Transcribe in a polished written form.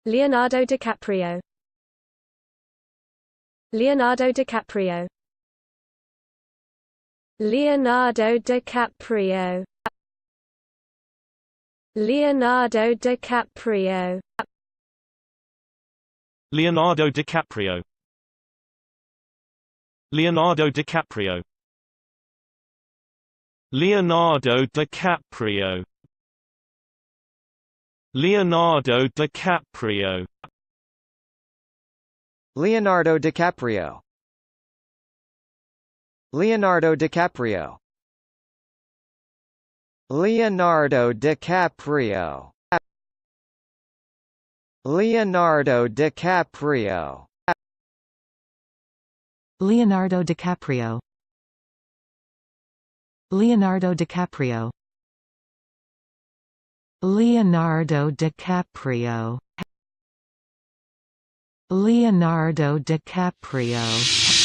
Leonardo DiCaprio. Leonardo DiCaprio. Leonardo DiCaprio. Leonardo DiCaprio. Leonardo DiCaprio. Leonardo DiCaprio. Leonardo DiCaprio. Leonardo DiCaprio. Leonardo DiCaprio. Leonardo DiCaprio. Leonardo DiCaprio. Leonardo DiCaprio. Leonardo DiCaprio. Leonardo DiCaprio. Leonardo DiCaprio. Leonardo DiCaprio.